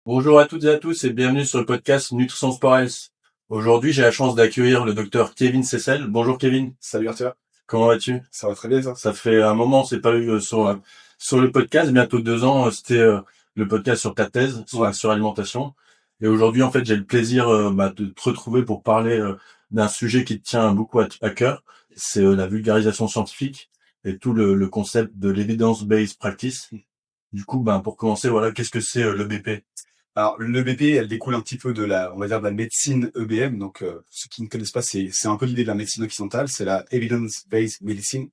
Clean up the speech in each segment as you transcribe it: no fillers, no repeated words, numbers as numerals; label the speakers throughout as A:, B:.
A: Bonjour à toutes et à tous et bienvenue sur le podcast Nutrition Sport Health. Aujourd'hui, j'ai la chance d'accueillir le docteur Kevin Cessel. Bonjour Kevin.
B: Salut Arthur,
A: Comment vas-tu?
B: ça va très bien ça?
A: Ça fait un moment, on s'est pas eu sur le podcast, bientôt 2 ans. C'était le podcast sur ta thèse sur
B: Ouais,
A: la suralimentation. Et aujourd'hui, en fait, j'ai le plaisir de te retrouver pour parler d'un sujet qui te tient beaucoup à cœur. C'est la vulgarisation scientifique et tout le concept de l'evidence-based practice. Du coup, pour commencer, voilà, qu'est-ce que c'est l'EBP?
B: alors l'EBP, elle découle un petit peu de on va dire de la médecine EBM, donc ceux qui ne connaissent pas, c'est un peu l'idée de la médecine occidentale, c'est la Evidence-Based Medicine.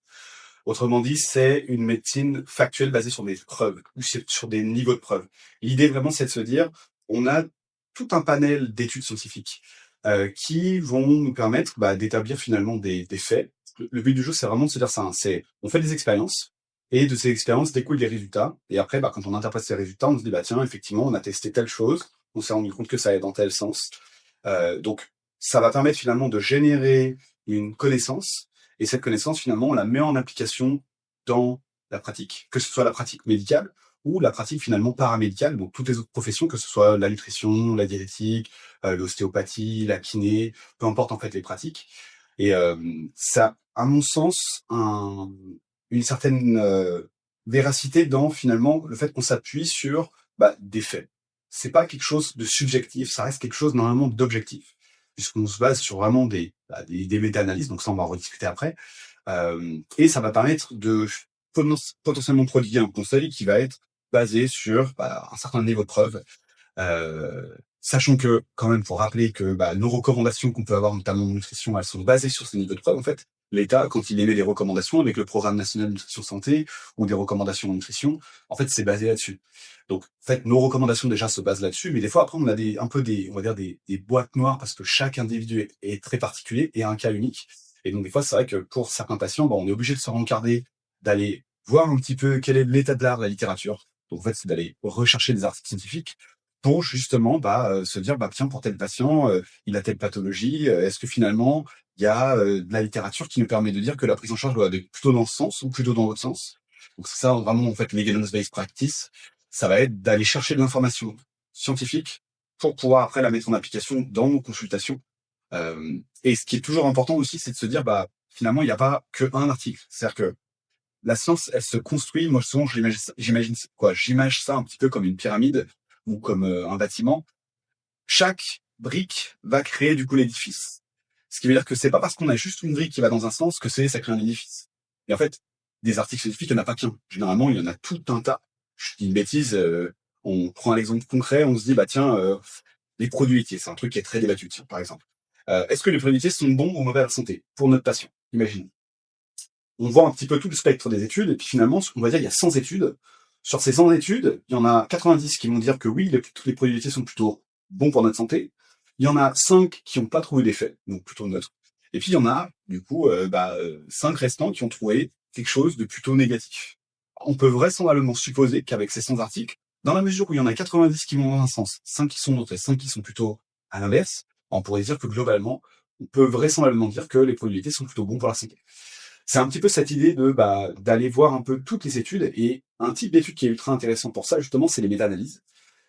B: Autrement dit, c'est une médecine factuelle basée sur des preuves, ou sur des niveaux de preuves. L'idée vraiment, c'est de se dire, on a tout un panel d'études scientifiques qui vont nous permettre d'établir finalement des faits. Le but du jeu, c'est vraiment de se dire ça, hein, c'est on fait des expériences, et de ces expériences découlent des résultats. Et après, quand on interprète ces résultats, on se dit, tiens, effectivement, on a testé telle chose, on s'est rendu compte que ça allait dans tel sens. Donc, ça va permettre finalement de générer une connaissance, et cette connaissance, finalement, on la met en application dans la pratique, que ce soit la pratique médicale ou la pratique finalement paramédicale, donc toutes les autres professions, que ce soit la nutrition, la diététique, l'ostéopathie, la kiné, peu importe en fait les pratiques. Et ça, à mon sens, une certaine véracité dans finalement le fait qu'on s'appuie sur des faits. C'est pas quelque chose de subjectif, ça reste quelque chose normalement d'objectif, puisqu'on se base sur vraiment des méta-analyses, donc ça on va en rediscuter après. Et ça va permettre de potentiellement prodiguer un conseil qui va être basé sur un certain niveau de preuve. Sachant que, quand même, faut rappeler que nos recommandations qu'on peut avoir, notamment en nutrition, elles sont basées sur ces niveaux de preuve. En fait, l'État, quand il émet des recommandations avec le Programme national de nutrition santé ou des recommandations en nutrition, en fait, c'est basé là-dessus. Donc, en fait, nos recommandations déjà se basent là-dessus, mais des fois, après, on a on va dire des boîtes noires parce que chaque individu est très particulier et a un cas unique. Et donc, des fois, c'est vrai que pour certains patients, on est obligé de se rencarder, d'aller voir un petit peu quel est l'état de l'art de la littérature. Donc, en fait, c'est d'aller rechercher des articles scientifiques pour justement se dire tiens, pour tel patient, il a telle pathologie, est-ce que finalement il y a de la littérature qui nous permet de dire que la prise en charge doit aller plutôt dans ce sens ou plutôt dans l'autre sens. Donc c'est ça vraiment en fait l'evidence-based practice, ça va être d'aller chercher de l'information scientifique pour pouvoir après la mettre en application dans nos consultations. Et ce qui est toujours important aussi, c'est de se dire finalement il n'y a pas qu'un article. C'est-à-dire que la science, elle se construit. Moi, souvent, j'imagine ça un petit peu comme une pyramide ou comme un bâtiment. Chaque brique va créer du coup l'édifice. Ce qui veut dire que c'est pas parce qu'on a juste une brique qui va dans un sens que ça crée un édifice. Et en fait, des articles scientifiques, il n'y en a pas qu'un. Généralement, il y en a tout un tas. Je dis une bêtise, on prend un exemple concret, on se dit, tiens, les produits laitiers, c'est un truc qui est très débattu, tiens, par exemple. Est-ce que les produits laitiers sont bons ou mauvais à la santé pour notre patient? Imagine, on voit un petit peu tout le spectre des études, et puis finalement, on va dire il y a 100 études. Sur ces 100 études, il y en a 90 qui vont dire que oui, tous les produits laitiers sont plutôt bons pour notre santé. Il y en a 5 qui n'ont pas trouvé d'effet, donc plutôt neutre. Et puis il y en a, du coup, 5 restants qui ont trouvé quelque chose de plutôt négatif. On peut vraisemblablement supposer qu'avec ces 100 articles, dans la mesure où il y en a 90 qui vont dans un sens, 5 qui sont neutres et 5 qui sont plutôt à l'inverse, on pourrait dire que globalement, on peut vraisemblablement dire que les produits laitiers sont plutôt bons pour la santé. C'est un petit peu cette idée d'aller voir un peu toutes les études, et un type d'étude qui est ultra intéressant pour ça, justement, c'est les méta-analyses.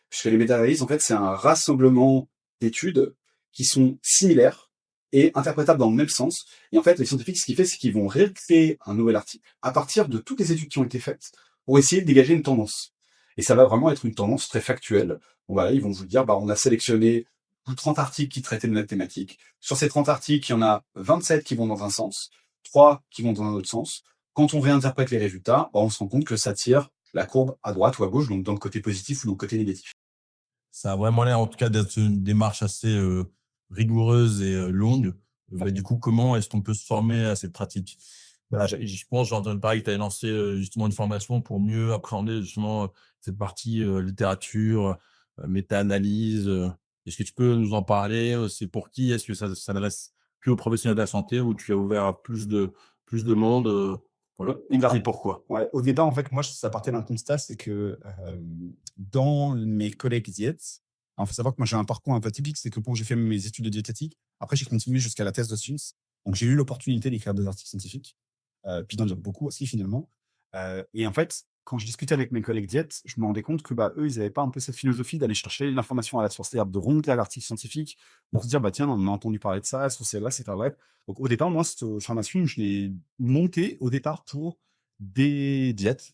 B: Puisque les méta-analyses, en fait, c'est un rassemblement d'études qui sont similaires et interprétables dans le même sens. Et en fait, les scientifiques, ce qu'ils font, c'est qu'ils vont récréer un nouvel article à partir de toutes les études qui ont été faites pour essayer de dégager une tendance. Et ça va vraiment être une tendance très factuelle. Bon, voilà, ils vont vous dire, on a sélectionné 30 articles qui traitaient de notre thématique. Sur ces 30 articles, il y en a 27 qui vont dans un sens, 3 qui vont dans un autre sens. Quand on réinterprète les résultats, on se rend compte que ça tire la courbe à droite ou à gauche, donc dans le côté positif ou dans le côté négatif.
C: Ça a vraiment l'air, en tout cas, d'être une démarche assez rigoureuse et longue. Du coup, comment est-ce qu'on peut se former à cette pratique? Je pense, j'ai entendu parler que tu avais lancé justement une formation pour mieux appréhender justement cette partie littérature, méta-analyse. Est-ce que tu peux nous en parler? C'est pour qui? Est-ce que ça s'adresse que aux professionnels de la santé ou tu as ouvert à plus de monde? Voilà. Et pourquoi?
B: Ouais, au départ, en fait, moi, ça partait d'un constat, c'est que dans mes collègues diètes, il faut savoir que moi, j'ai un parcours un peu typique, c'est que quand j'ai fait mes études de diététique, après, j'ai continué jusqu'à la thèse de sciences. Donc, j'ai eu l'opportunité d'écrire des articles scientifiques, puis d'en dire beaucoup aussi, finalement. Et en fait,
D: quand je discutais avec mes collègues diète, je me rendais compte que, bah, eux, ils avaient pas un peu cette philosophie d'aller chercher l'information à la source, c'est-à-dire de remonter à l'article scientifique pour se dire: «Bah, tiens, on a entendu parler de ça, est-ce que c'est vrai, c'est pas vrai?» Donc au départ, moi, cette formation, je l'ai montée au départ pour des diètes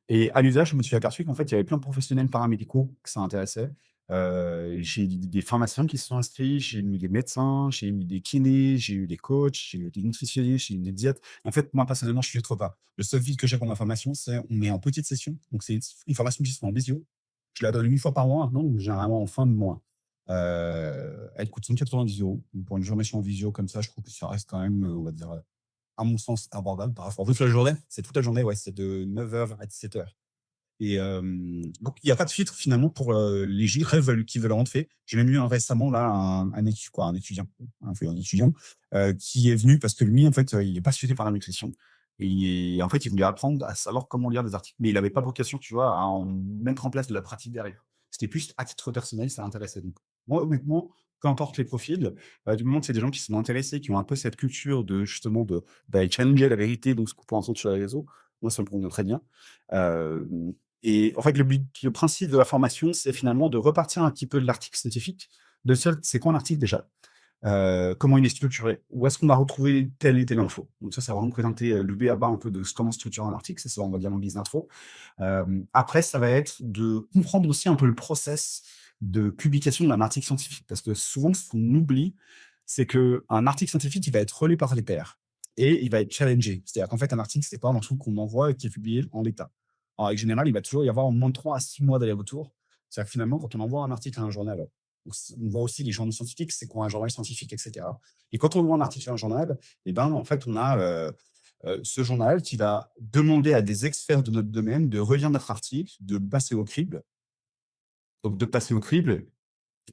D: et à l'usage, je me suis aperçu qu'en fait, il y avait plein de professionnels paramédicaux que ça intéressait. J'ai eu des pharmaciens qui se sont inscrits, j'ai eu des médecins, j'ai eu des kinés, j'ai eu des coachs, j'ai eu des nutritionnistes, j'ai eu des diètes. En fait, moi, personnellement, je filtre pas. Le seul filtre que j'ai pour ma formation, c'est on met en petite session. Donc, c'est une formation qui se fait en visio. Je la donne une fois par mois maintenant, donc généralement en fin de mois. Elle coûte 190 €. Donc, pour une formation en visio comme ça, je trouve que ça reste quand même, on va dire, à mon sens, abordable par rapport à toute la journée. C'est toute la journée, ouais, c'est de 9 h à 17 h. Et donc il y a pas de filtre finalement pour, les gilets qui veulent rentrer. J'ai même eu un récemment là, un étudiant, un étudiant, qui est venu parce que lui en fait, il est passionné par la nutrition et en fait, il voulait apprendre à savoir comment lire des articles. Mais il avait pas vocation, tu vois, à en mettre en place de la pratique derrière. C'était plus à titre personnel, ça l'intéressait donc. Moi honnêtement, peu importe les profils, du moment que c'est des gens qui sont intéressés, qui ont un peu cette culture de justement d'aller challenger la vérité, donc ce qu'on peut entendre sur les réseaux, moi ça me convient très bien. Hem Et en fait, le principe de la formation, c'est finalement de repartir un petit peu de l'article scientifique, de se c'est quoi un article déjà? Comment il est structuré? Où est-ce qu'on va retrouver telle et telle info? Donc ça va vraiment présenter, le b.a-ba un peu de comment structurer un article, c'est ça, on va dire en guise d'intro. Après, ça va être de comprendre aussi un peu le process de publication d'un article scientifique. Parce que souvent, ce qu'on oublie, c'est qu'un article scientifique, il va être relu par les pairs et il va être challengé. C'est-à-dire qu'en fait, un article, c'est pas un truc qu'on envoie et qui est publié en l'état. En règle générale, il va toujours y avoir au moins 3 à 6 mois d'aller-retour. C'est-à-dire que finalement, quand on envoie un article à un journal, on voit aussi les journaux scientifiques, c'est quoi un journal scientifique, et cetera. Et quand on envoie un article à un journal, et ben, en fait, on a ce journal qui va demander à des experts de notre domaine de relire notre article, de le passer au crible. Donc, de passer au crible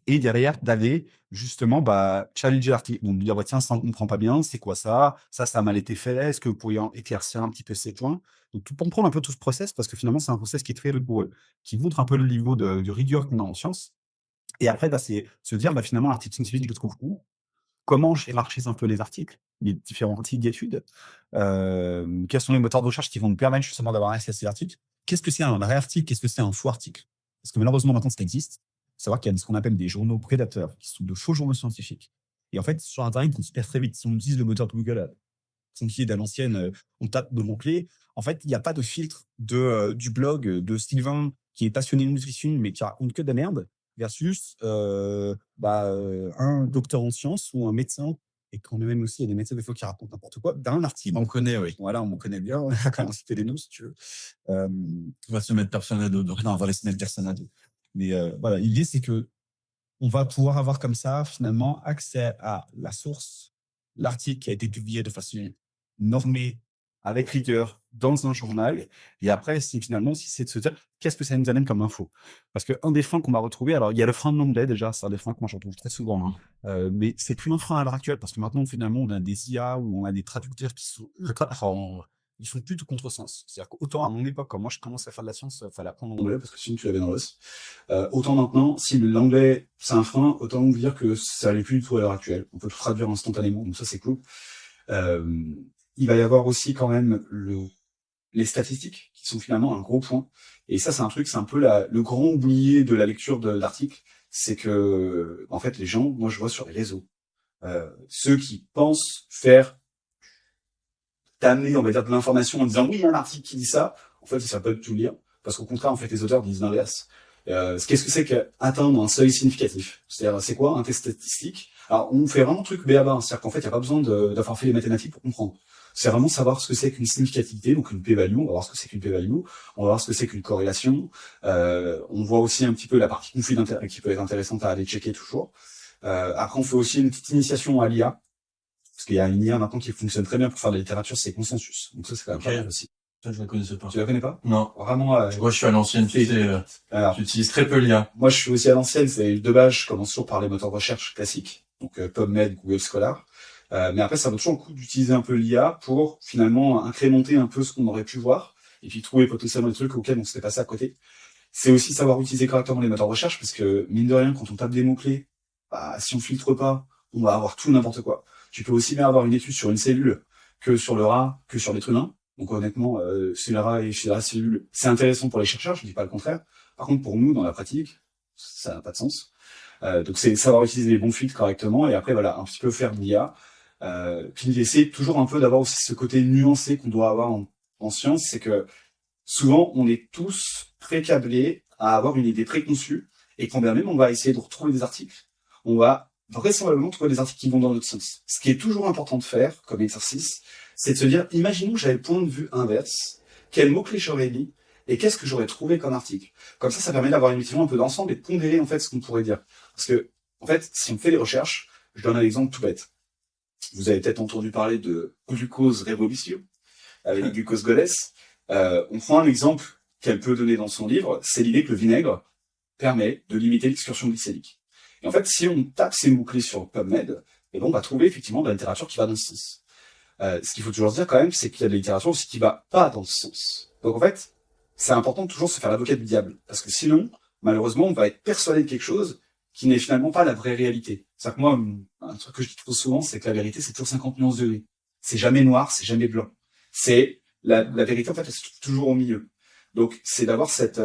D: et derrière, d'aller justement, bah, challenger l'article. Donc, de dire: «Bah, tiens, ça, on ne comprend pas bien, c'est quoi ça? Ça a mal été fait. Est-ce que vous pourriez en éclaircir un petit peu ces points?» Donc, tout comprendre un peu tout ce process parce que finalement, c'est un process qui est très rigoureux, qui montre un peu le niveau de rigueur qu'on a en sciences et après, bah, c'est se dire: «Bah, finalement, l'article scientifique, je le trouve où? Comment je hiérarchise un peu les articles, les différents types d'études? Quels sont les moteurs de recherche qui vont me permettre justement d'avoir accès à ces articles? Qu'est-ce que c'est un vrai article? Qu'est-ce que c'est un faux article?» Parce que malheureusement, maintenant, ça existe. Faut savoir qu'il y a ce qu'on appelle des journaux prédateurs, qui sont de faux journaux scientifiques. Et en fait, sur internet, on se perd très vite. Si on utilise le moteur de Google, qui est à l'ancienne, on tape de mots-clés. En fait, il y a pas de filtre du blog, de Sylvain qui est passionné de nutrition, mais qui raconte que de la merde, versus, un docteur en sciences ou un médecin et quand même aussi, il y a des médecins des fois qui racontent n'importe quoi, dans l'article.
C: On connaît, oui.
D: Voilà, on connaît bien, on a quand même cité des noms si tu veux.
C: On va se mettre personne à dos.
D: Non, on va laisser mettre personne à dos. Mais voilà, l'idée c'est que on va pouvoir avoir comme ça, finalement, accès à la source, l'article qui a été publié de façon normée, avec rigueur, dans un journal. Et après, c'est finalement, si c'est de se dire, qu'est-ce que ça nous amène comme info? Parce qu'un des freins qu'on va retrouver, alors il y a le frein de l'anglais déjà, c'est un des freins que moi je retrouve très souvent, hein. Mais c'est plus un frein à l'heure actuelle, parce que maintenant, finalement, on a des IA ou on a des traducteurs qui sont ultra, ils font plus de contresens. C'est-à-dire qu'autant à mon époque, quand moi je commençais à faire de la science, il fallait apprendre l'anglais parce que sinon tu l'avais dans l'os. Autant maintenant, si l'anglais c'est un frein, autant vous dire que ça l'est plus du tout à l'heure actuelle. On peut tout traduire instantanément, donc ça c'est cool. Il va y avoir aussi quand même les statistiques qui sont finalement un gros point. Et ça c'est un truc, c'est un peu le grand oublié de la lecture de l'article, c'est que en fait les gens, moi je vois sur les réseaux, ceux qui pensent faire t'amener, on va dire, de l'information en disant oui, il y a un article qui dit ça. En fait, ça peut pas tout lire. Parce qu'au contraire, en fait, les auteurs disent l'inverse. Qu'est-ce que c'est qu'atteindre un seuil significatif? C'est-à-dire, c'est quoi un test statistique? Alors, on fait vraiment le truc b.a.-ba, hein. C'est-à-dire qu'en fait, il n'y a pas besoin d'avoir fait les mathématiques pour comprendre. C'est vraiment savoir ce que c'est qu'une significativité, donc une p-value. On va voir ce que c'est qu'une p-value. On va voir ce que c'est qu'une corrélation. On voit aussi un petit peu la partie conflit d'intérêt qui peut être intéressante à aller checker toujours. Après, on fait aussi une petite initiation à l'IA. Parce qu'il y a une IA maintenant qui fonctionne très bien pour faire de la littérature, c'est Consensus. Donc ça, c'est quand même pas mal aussi.
A: Ça, je la connaissais pas.
B: Tu la connais pas?
A: Non.
B: Vraiment,
A: Moi, je suis à l'ancienne, tu sais,
B: alors,
A: j'utilise très peu l'IA.
B: moi, je suis aussi à l'ancienne. C'est de base, je commence toujours par les moteurs de recherche classiques. Donc, PubMed, Google Scholar. Mais après, ça vaut toujours le coup d'utiliser un peu l'IA pour finalement incrémenter un peu ce qu'on aurait pu voir. Et puis trouver potentiellement des trucs auxquels on s'était passé à côté. C'est aussi savoir utiliser correctement les moteurs de recherche parce que, mine de rien, quand on tape des mots-clés, bah, si on filtre pas, on va avoir tout n'importe quoi. Tu peux aussi bien avoir une étude sur une cellule que sur le rat, que sur l'être humain. Donc honnêtement, Celera et Celera Cellule, c'est intéressant pour les chercheurs, je dis pas le contraire. Par contre, pour nous, dans la pratique, ça n'a pas de sens. Donc c'est savoir utiliser les bons filtres correctement et après voilà, un petit peu faire de l'IA. Puis essayer toujours un peu d'avoir aussi ce côté nuancé qu'on doit avoir en science, c'est que souvent on est tous pré-câblés à avoir une idée préconçue et quand bien même on va essayer de retrouver des articles, on va vraisemblablement trouver des articles qui vont dans notre sens. Ce qui est toujours important de faire comme exercice, c'est de se dire, imaginons que j'avais le point de vue inverse, quels mots-clés j'aurais mis et qu'est-ce que j'aurais trouvé comme article. Comme ça permet d'avoir une vision un peu d'ensemble et de pondérer en fait ce qu'on pourrait dire. Parce que, en fait, si on fait des recherches, je donne un exemple tout bête. Vous avez peut-être entendu parler de glucose révolution, avec les glucose goddess. On prend un exemple qu'elle peut donner dans son livre, c'est l'idée que le vinaigre permet de limiter l'excursion glycémique. Et en fait, si on tape ces mots-clés sur PubMed, et ben on va trouver effectivement de la littérature qui va dans ce sens. Ce qu'il faut toujours se dire quand même, c'est qu'il y a de la littérature aussi qui va pas dans ce sens. Donc en fait, c'est important de toujours se faire l'avocat du diable. Parce que sinon, malheureusement, on va être persuadé de quelque chose qui n'est finalement pas la vraie réalité. C'est-à-dire que moi, un truc que je dis trop souvent, c'est que la vérité, c'est toujours 50 nuances de gris. C'est jamais noir, c'est jamais blanc. C'est la vérité, en fait, elle se trouve toujours au milieu. Donc, c'est d'avoir cette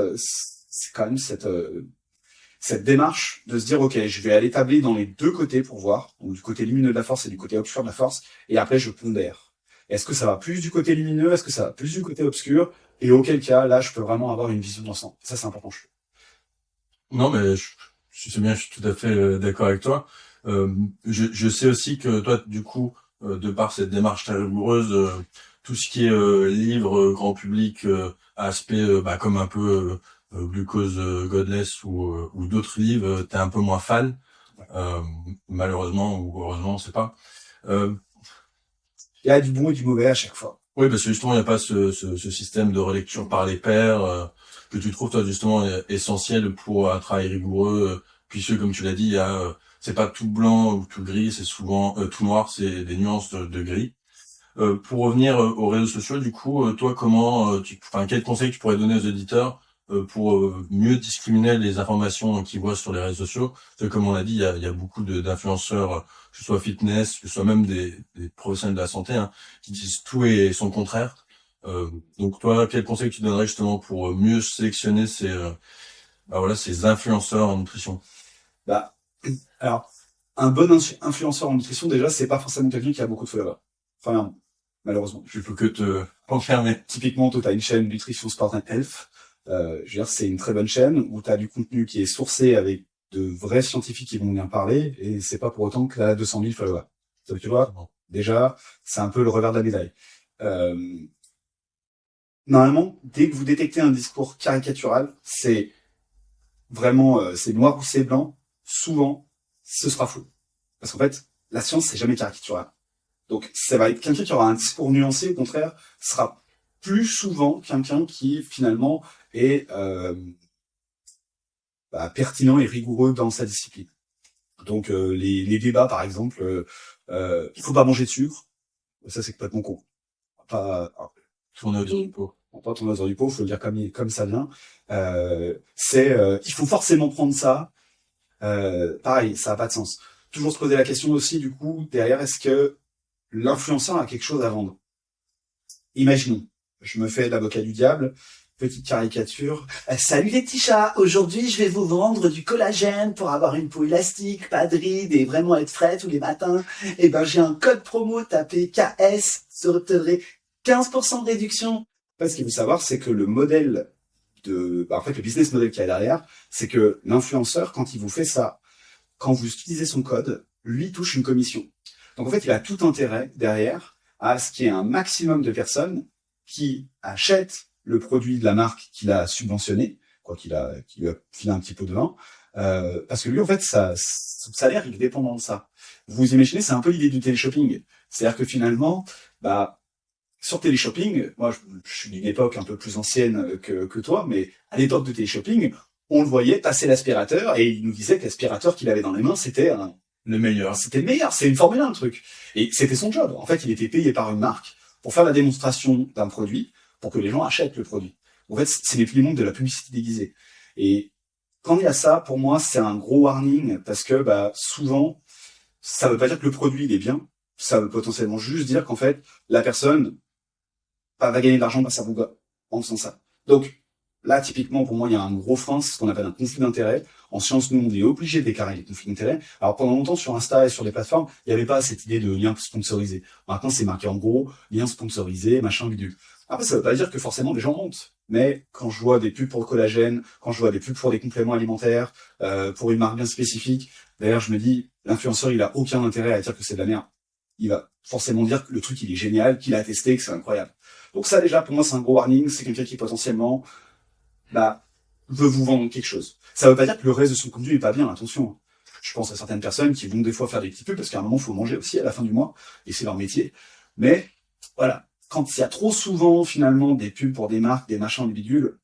B: démarche de se dire, ok, je vais aller tabler dans les deux côtés pour voir, donc du côté lumineux de la force et du côté obscur de la force, et après, je pondère. Est-ce que ça va plus du côté lumineux? Est-ce que ça va plus du côté obscur? Et auquel cas, là, je peux vraiment avoir une vision d'ensemble. Ça, c'est important.
A: Non, mais je sais bien, je suis tout à fait d'accord avec toi. Je sais aussi que toi, du coup, de par cette démarche très rigoureuse, tout ce qui est livre grand public, aspect comme un peu Glucose Godless ou d'autres livres, t'es un peu moins fan. Malheureusement ou heureusement, on sait pas.
B: Il y a du bon et du mauvais à chaque fois.
A: Oui, parce que justement, il n'y a pas ce système de relecture par les pairs que tu trouves toi justement essentiel pour un travail rigoureux, puisque comme tu l'as dit, il y a c'est pas tout blanc ou tout gris, c'est souvent tout noir, c'est des nuances de gris. Pour revenir aux réseaux sociaux, du coup, toi, quel conseil tu pourrais donner aux auditeurs pour mieux discriminer les informations qu'ils voient sur les réseaux sociaux? Parce que, comme on l'a dit, il y a beaucoup d'influenceurs, que ce soit fitness, que ce soit même des professionnels de la santé, hein, qui disent tout et son contraire. Donc, toi, quel conseil tu donnerais justement pour mieux sélectionner ces influenceurs en nutrition?
B: Alors, un bon influenceur en nutrition, déjà, c'est pas forcément quelqu'un qui a beaucoup de followers. Enfin, malheureusement.
A: Je peux que te confirmer.
B: Typiquement, toi, t'as une chaîne Nutrition Sport and Health. Je veux dire, c'est une très bonne chaîne où t'as du contenu qui est sourcé avec de vrais scientifiques qui vont bien parler et c'est pas pour autant que t'as 200 000 followers. Donc, tu vois, déjà, c'est un peu le revers de la médaille. Normalement, dès que vous détectez un discours caricatural, c'est vraiment, c'est noir ou c'est blanc. Souvent, ce sera faux. Parce qu'en fait, la science, c'est jamais caricatural. Donc, ça va être quelqu'un qui aura un discours nuancé, au contraire, sera plus souvent quelqu'un qui, finalement, est pertinent et rigoureux dans sa discipline. Donc, les débats, par exemple, il faut pas manger de sucre, ça, c'est complètement con. Pas
A: tourner autour du pot.
B: Pas tourner autour du pot, faut le dire comme ça vient. Il faut forcément prendre ça. Pareil, ça a pas de sens. Toujours se poser la question aussi, du coup, derrière, est-ce que l'influenceur a quelque chose à vendre? Imaginons, je me fais l'avocat du diable, petite caricature. Salut les petits chats, aujourd'hui je vais vous vendre du collagène pour avoir une peau élastique, pas de rides et vraiment être frais tous les matins. Et ben j'ai un code promo, tapez KS, vous obtiendrez 15% de réduction. Ce qu'il faut savoir, c'est que le modèle le business model qu'il y a derrière, c'est que l'influenceur, quand il vous fait ça, quand vous utilisez son code, lui touche une commission. Donc en fait, il a tout intérêt derrière à ce qu'il y ait un maximum de personnes qui achètent le produit de la marque qu'il a subventionné, qui lui a filé un petit pot de vin, parce que lui, en fait, son salaire, il est dépendant de ça. Vous imaginez, c'est un peu l'idée du téléshopping. C'est-à-dire que finalement, sur téléshopping, moi, je suis d'une époque un peu plus ancienne que toi, mais à l'époque de téléshopping, on le voyait passer l'aspirateur et il nous disait que l'aspirateur qu'il avait dans les mains, c'était
A: le meilleur.
B: C'était le meilleur. C'est une Formule 1, le truc. Et c'était son job. En fait, il était payé par une marque pour faire la démonstration d'un produit pour que les gens achètent le produit. En fait, c'est les plus de la publicité déguisée. Et quand il y a ça, pour moi, c'est un gros warning parce que, souvent, ça veut pas dire que le produit, il est bien. Ça veut potentiellement juste dire qu'en fait, la personne, va gagner de l'argent grâce à vos gars en faisant ça. Donc, là, typiquement, pour moi, il y a un gros frein, c'est ce qu'on appelle un conflit d'intérêt. En science, nous, on est obligé de déclarer les conflits d'intérêt. Alors, pendant longtemps, sur Insta et sur les plateformes, il n'y avait pas cette idée de lien sponsorisé. Maintenant, c'est marqué en gros, lien sponsorisé, machin, bidule. Après, ça veut pas dire que forcément les gens montent. Mais quand je vois des pubs pour le collagène, quand je vois des pubs pour des compléments alimentaires, pour une marque bien spécifique, d'ailleurs, je me dis, l'influenceur, il a aucun intérêt à dire que c'est de la merde. Il va forcément dire que le truc, il est génial, qu'il a testé, que c'est incroyable. Donc ça, déjà, pour moi, c'est un gros warning. C'est quelqu'un qui potentiellement veut vous vendre quelque chose. Ça veut pas dire que le reste de son contenu est pas bien, attention. Je pense à certaines personnes qui vont des fois faire des petits pubs parce qu'à un moment, il faut manger aussi à la fin du mois, et c'est leur métier. Mais, voilà. Quand il y a trop souvent, finalement, des pubs pour des marques, des machins, des bidules,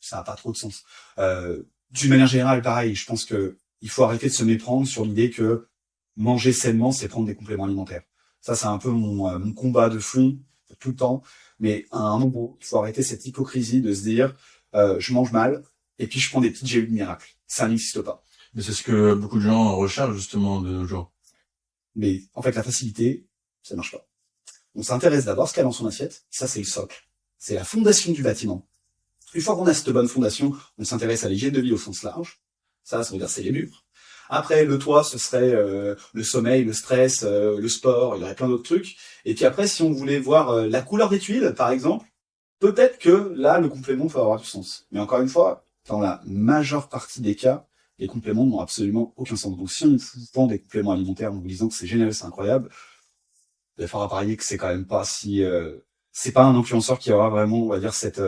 B: ça n'a pas trop de sens. D'une manière générale, pareil, je pense que il faut arrêter de se méprendre sur l'idée que manger sainement, c'est prendre des compléments alimentaires. Ça, c'est un peu mon combat de fond, tout le temps. Mais à un moment, il faut arrêter cette hypocrisie de se dire, je mange mal, et puis je prends des petites gélules miracles. Ça n'existe pas.
A: Mais c'est ce que beaucoup de gens recherchent, justement, de nos jours.
B: Mais en fait, la facilité, ça marche pas. On s'intéresse d'abord ce qu'il y a dans son assiette. Ça, c'est le socle. C'est la fondation du bâtiment. Une fois qu'on a cette bonne fondation, on s'intéresse à l'hygiène de vie au sens large. Ça veut dire c'est les murs. Après, le toit, ce serait le sommeil, le stress, le sport, il y aurait plein d'autres trucs. Et puis après, si on voulait voir la couleur des tuiles, par exemple, peut-être que là, le complément peut avoir du sens. Mais encore une fois, dans la majeure partie des cas, les compléments n'ont absolument aucun sens. Donc si on vous vend des compléments alimentaires en vous disant que c'est génial, c'est incroyable, il faudra parier que c'est quand même pas si... c'est pas un influenceur qui aura vraiment, on va dire, cette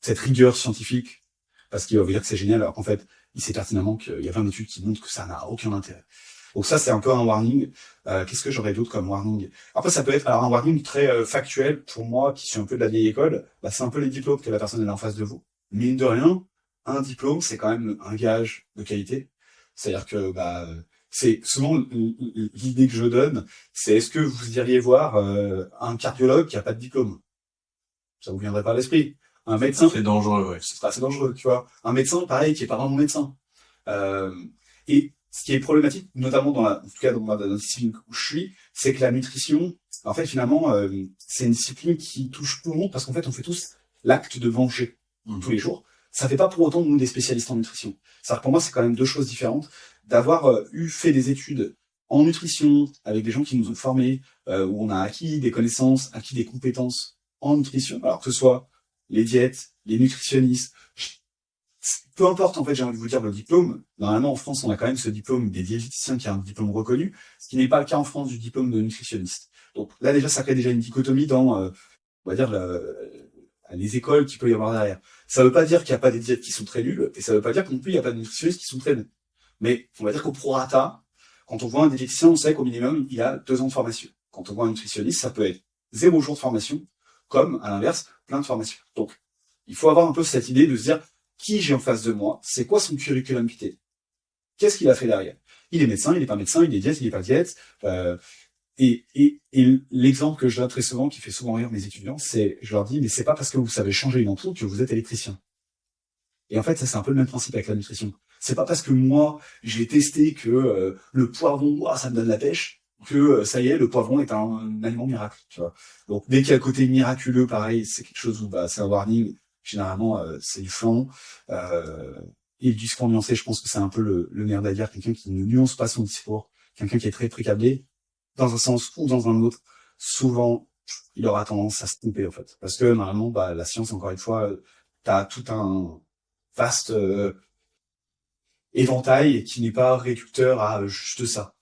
B: rigueur scientifique, parce qu'il va vous dire que c'est génial, alors qu'en fait, il sait pertinemment qu'il y a plein d'études qui montrent que ça n'a aucun intérêt. Donc ça, c'est un peu un warning. Qu'est-ce que j'aurais d'autre comme warning? Après, ça peut être alors un warning très factuel pour moi, qui suis un peu de la vieille école. C'est un peu les diplômes que la personne elle a en face de vous. Mine de rien, un diplôme, c'est quand même un gage de qualité. C'est-à-dire que c'est souvent l'idée que je donne, c'est est-ce que vous iriez voir un cardiologue qui a pas de diplôme? Ça vous viendrait pas à l'esprit. Un médecin,
A: C'est dangereux, ouais.
B: c'est assez dangereux, tu vois. Un médecin, pareil, qui est pas vraiment médecin. Et ce qui est problématique, notamment en tout cas dans la discipline où je suis, c'est que la nutrition, en fait, finalement, c'est une discipline qui touche tout le monde parce qu'en fait, on fait tous l'acte de manger tous les jours. Ça fait pas pour autant de nous des spécialistes en nutrition. Ça, pour moi, c'est quand même deux choses différentes. D'avoir fait des études en nutrition avec des gens qui nous ont formés, où on a acquis des connaissances, acquis des compétences en nutrition, alors que ce soit les diètes, les nutritionnistes, peu importe, en fait, j'ai envie de vous dire le diplôme. Normalement, en France, on a quand même ce diplôme des diététiciens qui est un diplôme reconnu, ce qui n'est pas le cas en France du diplôme de nutritionniste. Donc là, déjà, ça crée déjà une dichotomie dans, on va dire, les écoles qu'il peut y avoir derrière. Ça veut pas dire qu'il n'y a pas des diètes qui sont très nulles, et ça veut pas dire que non plus il n'y a pas de nutritionnistes qui sont très bons. Mais on va dire qu'au prorata, quand on voit un diététicien, on sait qu'au minimum, il a 2 ans de formation. Quand on voit un nutritionniste, ça peut être 0 jours de formation, comme, à l'inverse, plein de formations. Donc, il faut avoir un peu cette idée de se dire, qui j'ai en face de moi, c'est quoi son curriculum vitae, qu'est-ce qu'il a fait derrière. Il est médecin, il est pas médecin, il est diète, il est pas diète. Et l'exemple que je donne très souvent, qui fait souvent rire mes étudiants, c'est, je leur dis, mais c'est pas parce que vous savez changer une ampoule que vous êtes électricien. Et en fait, ça c'est un peu le même principe avec la nutrition. C'est pas parce que moi, j'ai testé que le poivron, ça me donne la pêche, que ça y est, le poivron est un aliment miracle, tu vois. Donc dès qu'il y a le côté miraculeux, pareil, c'est quelque chose où c'est un warning. Généralement, c'est du flan. Et le discours nuancé, je pense que c'est un peu le nerf d'ailleurs, quelqu'un qui ne nuance pas son discours, quelqu'un qui est très précablé, dans un sens ou dans un autre, souvent, il aura tendance à se tromper, en fait. Parce que, normalement, la science, encore une fois, t'as tout un vaste éventail qui n'est pas réducteur à juste ça.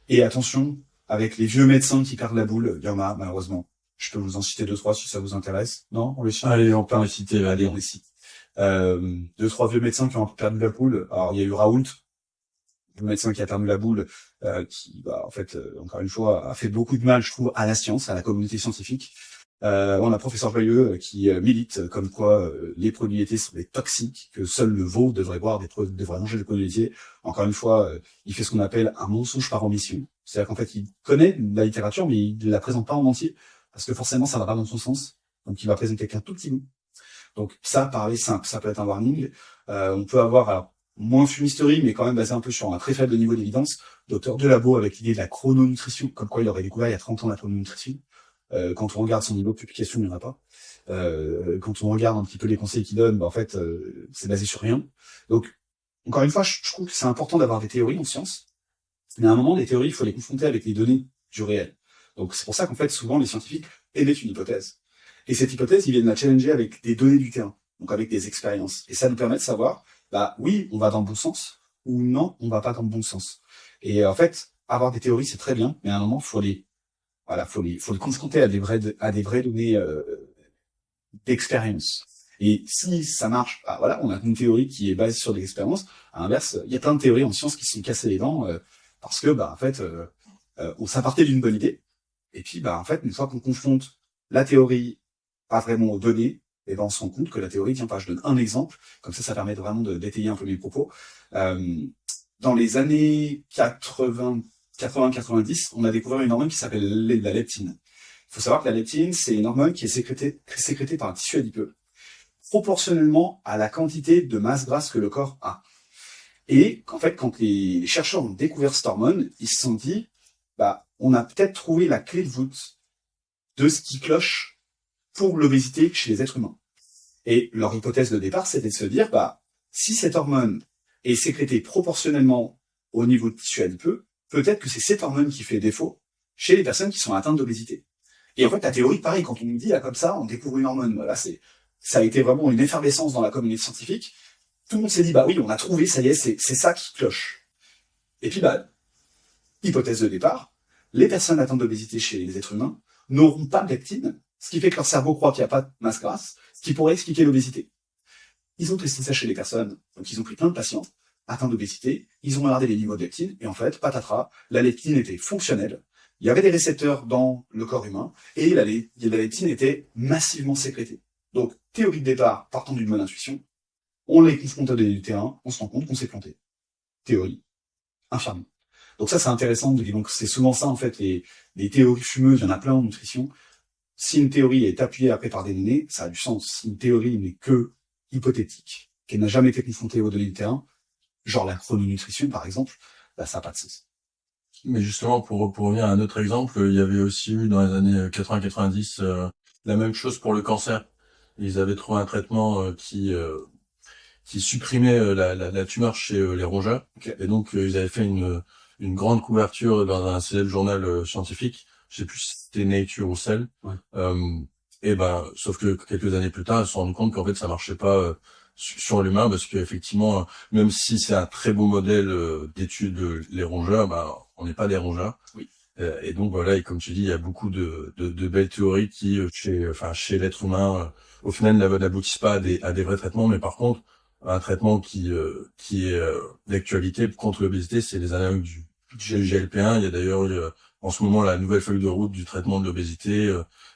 B: Et attention, avec les vieux médecins qui perdent la boule, il y en a, malheureusement. Je peux vous en citer 2-3 si ça vous intéresse. Non, on les cite.
A: Allez, on peut les citer.
B: Allez, on les cite. 2-3 vieux médecins qui ont perdu la boule. Alors, il y a eu Raoult, le médecin qui a perdu la boule, qui, en fait, encore une fois, a fait beaucoup de mal, je trouve, à la science, à la communauté scientifique. On a professeur Joyeux qui milite comme quoi les produits laitiers sont des toxiques, que seul le veau devrait devrait manger des produits laitiers. Encore une fois, il fait ce qu'on appelle un mensonge par omission. C'est-à-dire qu'en fait, il connaît la littérature, mais il ne la présente pas en entier, parce que forcément, ça va pas dans son sens. Donc, il va présenter qu'un tout petit bout. Donc, ça, pareil, simple, ça peut être un warning. On peut avoir, alors, moins fumisterie, mais quand même basé un peu sur un très faible niveau d'évidence, d'auteur de labo avec l'idée de la chrononutrition, comme quoi il aurait découvert il y a 30 ans la chrononutrition. Quand on regarde son niveau de publication, il n'y en a pas. Quand on regarde un petit peu les conseils qu'il donne, bah, en fait, c'est basé sur rien. Donc, encore une fois, je trouve que c'est important d'avoir des théories en science, mais à un moment, les théories, il faut les confronter avec les données du réel. Donc, c'est pour ça qu'en fait, souvent, les scientifiques émettent une hypothèse. Et cette hypothèse, ils viennent la challenger avec des données du terrain, donc avec des expériences. Et ça nous permet de savoir, bah oui, on va dans le bon sens, ou non, on va pas dans le bon sens. Et en fait, avoir des théories, c'est très bien, mais à un moment, faut les confronter à des vraies données d'expérience. Et si ça marche, bah voilà, on a une théorie qui est basée sur des expériences. À l'inverse, il y a plein de théories en sciences qui se sont cassées les dents parce que, bah en fait, on s'appartait d'une bonne idée. Et puis, bah en fait, une fois qu'on confronte la théorie pas vraiment aux données, et ben on se rend compte que la théorie tient pas. Je donne un exemple, comme ça permet vraiment d'étayer un peu mes propos. Dans les années 80-90, on a découvert une hormone qui s'appelle la leptine. Il faut savoir que la leptine, c'est une hormone qui est sécrétée par un tissu adipeux, proportionnellement à la quantité de masse grasse que le corps a. Et qu'en fait, quand les chercheurs ont découvert cette hormone, ils se sont dit, bah, on a peut-être trouvé la clé de voûte de ce qui cloche pour l'obésité chez les êtres humains. Et leur hypothèse de départ, c'était de se dire, bah, si cette hormone est sécrétée proportionnellement au niveau de tissu adipeux, peut-être que c'est cette hormone qui fait défaut chez les personnes qui sont atteintes d'obésité. Et en fait, la théorie, pareil, quand on nous dit, là, comme ça, on découvre une hormone, voilà, ça a été vraiment une effervescence dans la communauté scientifique. Tout le monde s'est dit, bah oui, on a trouvé, ça y est, c'est ça qui cloche. Et puis, bah, hypothèse de départ, les personnes atteintes d'obésité chez les êtres humains n'auront pas de leptine, ce qui fait que leur cerveau croit qu'il n'y a pas de masse grasse, ce qui pourrait expliquer l'obésité. Ils ont testé ça chez les personnes, donc ils ont pris plein de patients atteints d'obésité, ils ont regardé les niveaux de leptine, et en fait, patatras, la leptine était fonctionnelle, il y avait des récepteurs dans le corps humain, et la leptine était massivement sécrétée. Donc, théorie de départ, partant d'une bonne intuition, on les confronte à du terrain, on se rend compte qu'on s'est planté. Théorie, infirme. Donc ça, c'est intéressant, et donc c'est souvent ça, en fait, les théories fumeuses, il y en a plein en nutrition. Si une théorie est appuyée après par des données, ça a du sens. Si une théorie n'est que hypothétique, qu'elle n'a jamais été confrontée aux données du terrain, genre la chrononutrition, par exemple, bah, ça n'a pas de sens.
A: Mais justement, pour revenir à un autre exemple, il y avait aussi eu dans les années 80-90 la même chose pour le cancer. Ils avaient trouvé un traitement qui supprimait la tumeur chez les rongeurs.
B: Okay.
A: Et donc, ils avaient fait une grande couverture dans un célèbre journal scientifique. Je sais plus si c'était Nature ou Cell.
B: Ouais.
A: Et ben, sauf que quelques années plus tard, ils se sont rendus compte qu'en fait, ça marchait pas sur l'humain parce qu'effectivement, même si c'est un très beau modèle d'étude les rongeurs, ben, on n'est pas des rongeurs.
B: Oui.
A: Et donc voilà, et comme tu dis, il y a beaucoup de belles théories qui, chez l'être humain, au final, n'aboutissent pas à des vrais traitements, mais par contre, un traitement qui est d'actualité contre l'obésité, c'est les analogues du GLP-1. Il y a d'ailleurs en ce moment la nouvelle feuille de route du traitement de l'obésité.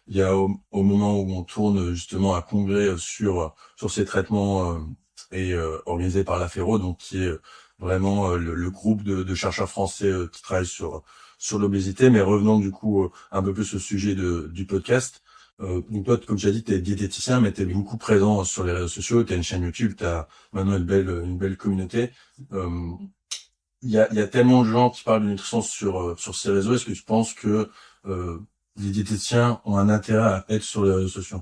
A: Il y a au moment où on tourne justement un congrès sur ces traitements et organisé par la FERO, donc qui est vraiment le groupe de chercheurs français qui travaillent sur l'obésité. Mais revenons du coup un peu plus au sujet du podcast. Donc toi, comme tu as dit, t'es diététicien, mais t'es beaucoup présent sur les réseaux sociaux, t'as une chaîne YouTube, t'as maintenant une belle communauté. Il y a tellement de gens qui parlent de nutrition sur ces réseaux. Est-ce que tu penses que les diététiciens ont un intérêt à être sur les réseaux sociaux?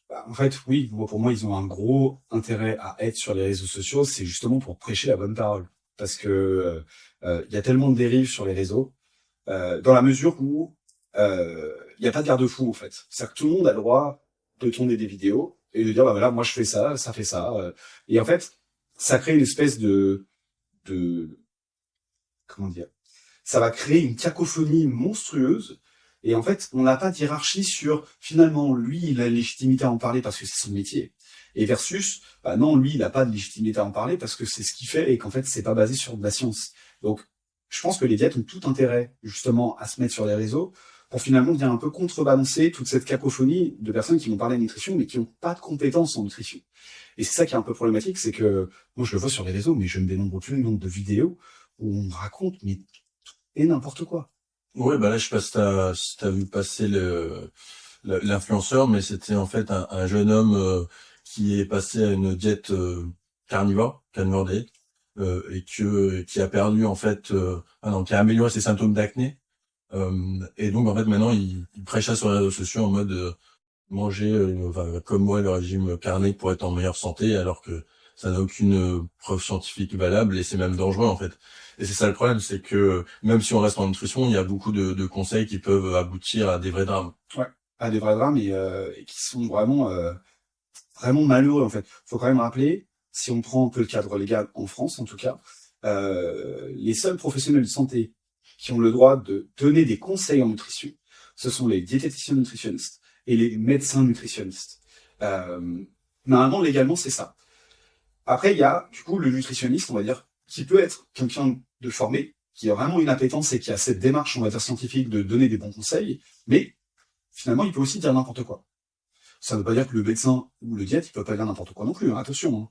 B: Bah, en fait, oui, pour moi, ils ont un gros intérêt à être sur les réseaux sociaux. C'est justement pour prêcher la bonne parole. Parce que il y a tellement de dérives sur les réseaux, dans la mesure où il n'y a pas de garde-fou, en fait. C'est-à-dire que tout le monde a le droit de tourner des vidéos et de dire, bah voilà, moi je fais ça, ça fait ça. Et en fait, ça crée une espèce de comment dire, ça va créer une cacophonie monstrueuse. Et en fait, on n'a pas de hiérarchie sur, finalement, lui, il a la légitimité à en parler parce que c'est son métier. Et versus, bah non, lui, il n'a pas de légitimité à en parler parce que c'est ce qu'il fait et qu'en fait, c'est pas basé sur de la science. Donc, je pense que les diètes ont tout intérêt, justement, à se mettre sur les réseaux pour finalement venir un peu contrebalancer toute cette cacophonie de personnes qui vont parler de nutrition, mais qui n'ont pas de compétences en nutrition. Et c'est ça qui est un peu problématique, c'est que, moi, je le vois sur les réseaux, mais je ne dénombre plus le nombre de vidéos où on raconte, mais et n'importe quoi.
A: Oui, bah là, je sais pas si t'as vu passer l'influenceur, mais c'était en fait un jeune homme qui est passé à une diète carnivore diète, et qui a perdu en fait, qui a amélioré ses symptômes d'acné, Et donc en fait maintenant il prêche ça sur les réseaux sociaux en mode manger comme moi le régime carné pour être en meilleure santé, alors que ça n'a aucune preuve scientifique valable et c'est même dangereux en fait. Et c'est ça le problème, c'est que même si on reste en nutrition, il y a beaucoup de conseils qui peuvent aboutir à des vrais drames.
B: Ouais, à des vrais drames et qui sont vraiment vraiment malheureux en fait. Faut quand même rappeler, si on prend un peu le cadre légal en France en tout cas, les seuls professionnels de santé qui ont le droit de donner des conseils en nutrition, ce sont les diététiciens nutritionnistes et les médecins nutritionnistes. Normalement, légalement, c'est ça. Après, il y a du coup le nutritionniste, on va dire, qui peut être quelqu'un de formé, qui a vraiment une appétence et qui a cette démarche, on va dire, scientifique de donner des bons conseils, mais finalement, il peut aussi dire n'importe quoi. Ça ne veut pas dire que le médecin ou le diète, il peut pas dire n'importe quoi non plus, hein, attention. Hein.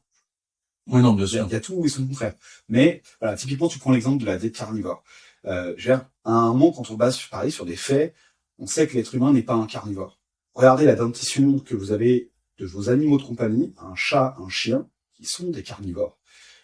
A: Oui, non, bien
B: Il y a-
A: sûr.
B: il y a tout et son contraire. Mais voilà, typiquement, tu prends l'exemple de la diète carnivore. Je veux dire, à un moment, quand on base pareil sur des faits, on sait que l'être humain n'est pas un carnivore. Regardez la dentition que vous avez de vos animaux de compagnie, un chat, un chien, qui sont des carnivores.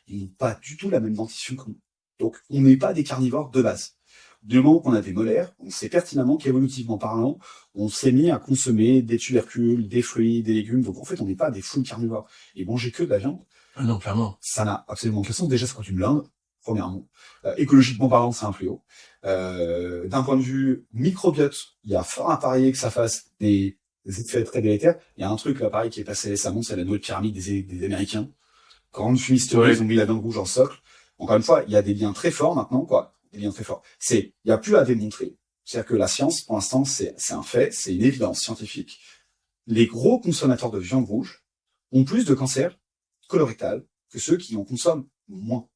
B: Ils n'ont pas du tout la même dentition que nous. Donc, on n'est pas des carnivores de base. Du moment qu'on a des molaires, on sait pertinemment qu'évolutivement parlant, on s'est mis à consommer des tubercules, des fruits, des légumes. Donc, en fait, on n'est pas des full carnivores. Et manger que de la viande,
A: Ah non, clairement.
B: ça n'a absolument aucun sens. Déjà, c'est quand une blinde, premièrement. Écologiquement parlant, c'est un fléau. D'un point de vue microbiote, il y a fort à parier que ça fasse des effets très délétères. Il y a un truc là, pareil, qui est passé récemment, c'est la nouvelle pyramide des Américains. Grande fumisterie,
A: Ouais.
B: ils ont mis la dinde rouge en socle. Encore une fois, il y a des liens très forts maintenant, quoi. Des liens très forts. Il y a plus à démontrer. C'est-à-dire que la science, pour l'instant, c'est un fait, c'est une évidence scientifique. Les gros consommateurs de viande rouge ont plus de cancer colorectal que ceux qui en consomment moins.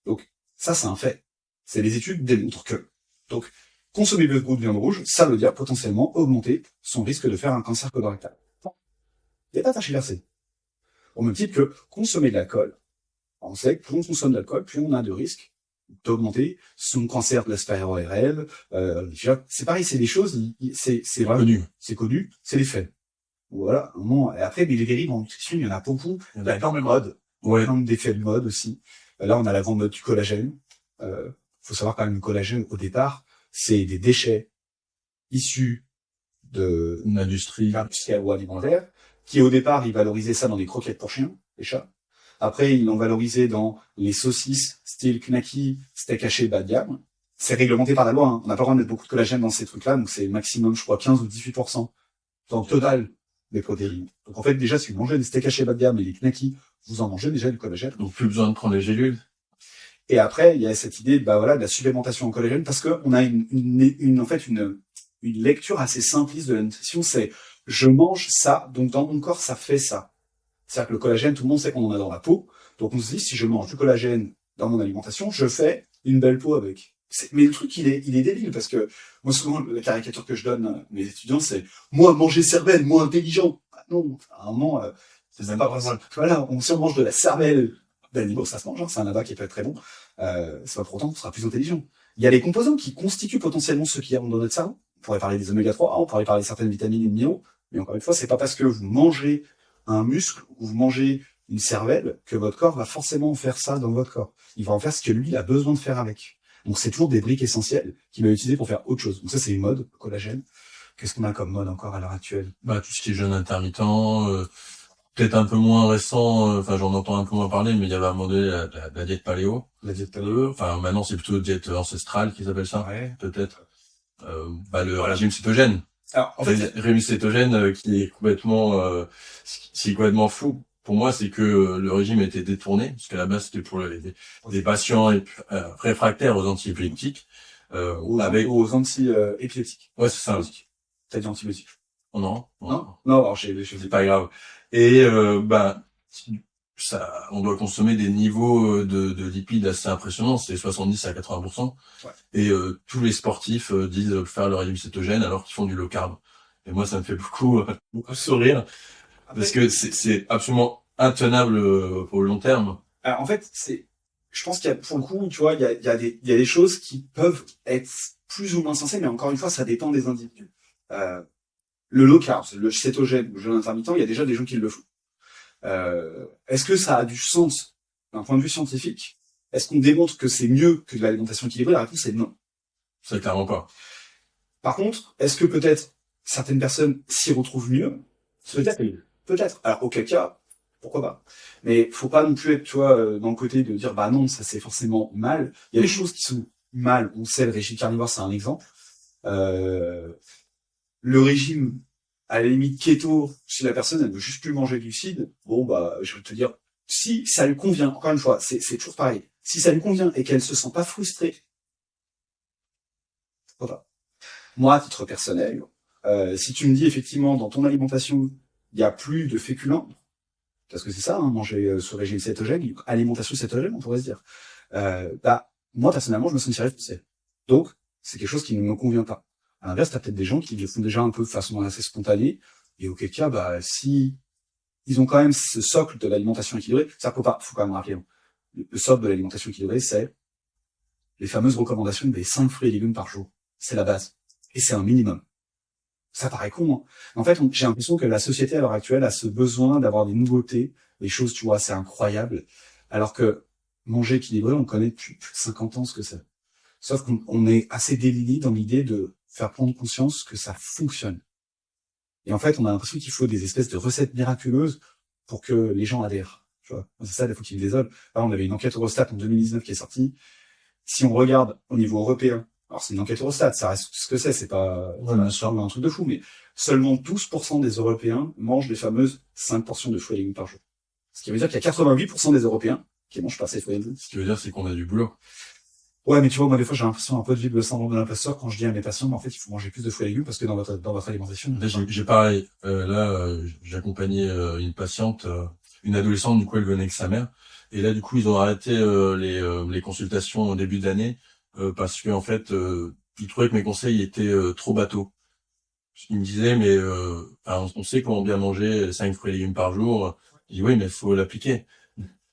B: Donc, ça, c'est un fait. C'est les études démontrent que. Donc, consommer beaucoup de viande rouge, ça veut dire potentiellement augmenter son risque de faire un cancer colorectal. Il n'y a pas tergiversé. Au même titre que consommer de l'alcool. On sait que plus on consomme d'alcool, plus on a de risques d'augmenter son cancer de la sphère ORL. C'est pareil, c'est des choses, c'est vrai,
A: Connu.
B: c'est connu, c'est des faits. Voilà, un moment. Et après, mais les dérives en nutrition, il y en a beaucoup.
A: Il y en
B: Il y
A: a
B: a plein de
A: énormément.
B: modes,
A: Ouais.
B: plein d'effets de mode aussi. Là, on a la grande mode du collagène. Faut savoir quand même, le collagène, au départ, c'est des déchets issus de
A: Une industrie.
B: industriels ou alimentaires, qui au départ, ils valorisaient ça dans des croquettes pour chiens, les chats. Après, ils l'ont valorisé dans les saucisses, style knacky, steak haché bas de gamme. C'est réglementé par la loi, hein. On n'a pas le droit de mettre beaucoup de collagène dans ces trucs-là, donc c'est maximum, je crois, 15 ou 18% dans le total des protéines. Donc en fait, déjà, si vous mangez des steaks hachés bas de gamme et des knacky, vous en mangez déjà du collagène.
A: Donc plus besoin de prendre les gélules.
B: Et après, il y a cette idée, bah voilà, de la supplémentation en collagène, parce que on a en fait, une lecture assez simpliste de la nutrition, c'est je mange ça, donc dans mon corps, ça fait ça. C'est-à-dire que le collagène, tout le monde sait qu'on en a dans la peau. Donc on se dit, si je mange du collagène dans mon alimentation, je fais une belle peau avec. Mais le truc, il est débile, parce que moi, souvent, la caricature que je donne à mes étudiants, c'est moi, manger cervelle, moi, intelligent. Bah non, à un moment,
A: C'est même pas vrai.
B: voilà, si on mange de la cervelle d'animaux, ça se mange, hein, c'est un abat qui peut être très bon. C'est pas pour autant qu'on sera plus intelligent. Il y a les composants qui constituent potentiellement ce qu'il y a dans notre cerveau. On pourrait parler des oméga 3, on pourrait parler de certaines vitamines et de minéraux, mais encore une fois, c'est pas parce que vous mangez un muscle ou vous mangez une cervelle que votre corps va forcément faire ça dans votre corps. Il va en faire ce que lui il a besoin de faire avec. Donc c'est toujours des briques essentielles qu'il va utiliser pour faire autre chose. Donc ça c'est une mode, le collagène. Qu'est-ce qu'on a comme mode encore à l'heure actuelle?
A: Bah, tout ce qui est jeûne intermittent, peut-être un peu moins récent, enfin j'en entends un peu moins parler, mais il y avait à un moment donné la diète paléo.
B: La diète paléo.
A: Enfin maintenant c'est plutôt diète ancestrale qu'ils appellent ça,
B: Ouais.
A: peut-être. Le régime cétogène.
B: Alors en fait,
A: Le régime cétogène qui est complètement fou. Pour moi, c'est que le régime était détourné, parce qu'à la base c'était pour des patients réfractaires aux antibiotiques,
B: aux anti-épileptiques.
A: ouais c'est ça.
B: T'as dit antibiotiques.
A: Oh, non.
B: Non, alors
A: C'est pas grave. Et ça, on doit consommer des niveaux de lipides assez impressionnants, c'est 70 à 80%.
B: Ouais.
A: Et tous les sportifs disent faire le régime cétogène alors qu'ils font du low carb. Et moi, ça me fait beaucoup sourire parce que c'est absolument intenable pour le long terme.
B: Alors, en fait, je pense qu'il y a, pour le coup, tu vois, il y a des choses qui peuvent être plus ou moins sensées, mais encore une fois, ça dépend des individus. Le low carb, le cétogène, le jeûne intermittent, il y a déjà des gens qui le font. Est-ce que ça a du sens d'un point de vue scientifique? Est-ce qu'on démontre que c'est mieux que de l'alimentation équilibrée? La réponse est non.
A: C'est clairement pas.
B: Par contre, est-ce que peut-être certaines personnes s'y retrouvent mieux? Peut-être. Peut-être. Alors, auquel cas, pourquoi pas. Mais faut pas non plus être, tu vois, dans le côté de dire, bah non, ça c'est forcément mal. Il y a des choses qui sont mal. On sait, le régime carnivore, c'est un exemple. Le régime, à la limite keto, si la personne elle veut juste plus manger de glucides, bon bah je vais te dire, si ça lui convient, encore une fois, c'est toujours pareil. Si ça lui convient et qu'elle se sent pas frustrée, voilà. Moi, à titre personnel, si tu me dis effectivement dans ton alimentation, il y a plus de féculents, parce que c'est ça, hein, manger ce régime cétogène, alimentation cétogène, on pourrait se dire. Bah moi personnellement, je me sentirais frustré. Donc c'est quelque chose qui ne me convient pas. À l'inverse, t'as peut-être des gens qui le font déjà un peu de façon assez spontanée, et auquel cas, bah, si ils ont quand même ce socle de l'alimentation équilibrée, ça faut quand même rappeler, hein. Le socle de l'alimentation équilibrée, c'est les fameuses recommandations des 5 fruits et légumes par jour. C'est la base. Et c'est un minimum. Ça paraît con, hein. En fait, j'ai l'impression que la société à l'heure actuelle a ce besoin d'avoir des nouveautés, des choses, tu vois, c'est incroyable. Alors que manger équilibré, on connaît depuis plus de 50 ans ce que c'est. Sauf qu'on est assez délié dans l'idée de faire prendre conscience que ça fonctionne. Et en fait, on a l'impression qu'il faut des espèces de recettes miraculeuses pour que les gens adhèrent. Tu vois, c'est ça, des fois qui me désole. Là, on avait une enquête Eurostat en 2019 qui est sortie. Si on regarde au niveau européen, alors c'est une enquête Eurostat, ça reste ce que c'est pas un truc de fou, mais seulement 12% des Européens mangent les fameuses 5 portions de fruits et légumes par jour. Ce qui veut dire qu'il y a 88% des Européens qui mangent pas ces fruits et légumes.
A: Ce qui veut dire, c'est qu'on a du boulot.
B: Ouais, mais tu vois, moi, des fois, j'ai l'impression un peu de vivre le syndrome de l'imposteur quand je dis à mes patients, mais en fait, il faut manger plus de fruits et légumes parce que dans votre alimentation.
A: Là, j'ai pareil. J'accompagnais une patiente, une adolescente, du coup, elle venait avec sa mère. Et là, du coup, ils ont arrêté les consultations au début d'année parce que en fait, ils trouvaient que mes conseils étaient trop bateaux. Ils me disaient, mais on sait comment bien manger 5 fruits et légumes par jour. Je dis, oui, mais il faut l'appliquer.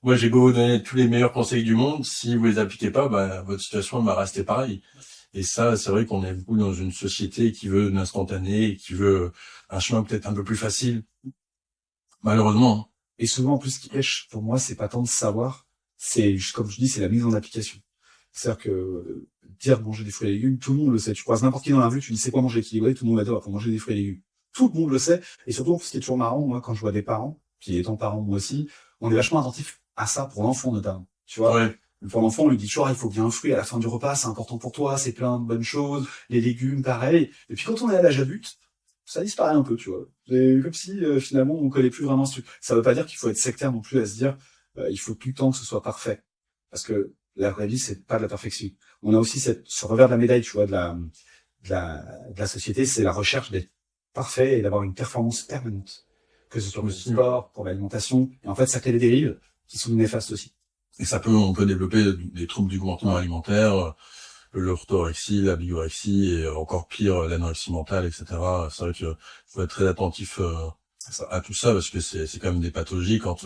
A: Moi, j'ai beau vous donner tous les meilleurs conseils du monde, si vous les appliquez pas, bah, votre situation va rester pareille. Et ça, c'est vrai qu'on est beaucoup dans une société qui veut de l'instantané, qui veut un chemin peut-être un peu plus facile. Malheureusement.
B: Et souvent, en plus, ce qui pêche, pour moi, c'est pas tant de savoir, c'est, comme je dis, c'est la mise en application. C'est-à-dire que, dire manger des fruits et légumes, tout le monde le sait. Tu croises n'importe qui dans la rue, tu dis c'est quoi manger équilibré, tout le monde va dire, faut manger des fruits et légumes. Tout le monde le sait. Et surtout, ce qui est toujours marrant, moi, quand je vois des parents, puis étant parents moi aussi, on est vachement attentif à ça pour l'enfant, notamment. Tu vois?
A: Ouais.
B: Pour l'enfant, on lui dit toujours, il faut bien un fruit à la fin du repas, c'est important pour toi, c'est plein de bonnes choses, les légumes, pareil. Et puis quand on est à l'âge adulte, ça disparaît un peu, tu vois. C'est comme si, finalement, on connaît plus vraiment ce truc. Ça veut pas dire qu'il faut être sectaire non plus à se dire, il faut tout le temps que ce soit parfait. Parce que la vraie vie, c'est pas de la perfection. On a aussi ce revers de la médaille, tu vois, de la société, c'est la recherche d'être parfait et d'avoir une performance permanente. Que ce soit pour le sport, pour l'alimentation. Et en fait, ça crée des dérives qui sont néfastes aussi.
A: Et on peut développer des troubles du comportement alimentaire, l'orthorexie, la bigorexie et encore pire, l'anorexie mentale, etc. C'est vrai qu'il faut être très attentif à tout ça parce que c'est quand même des pathologies quand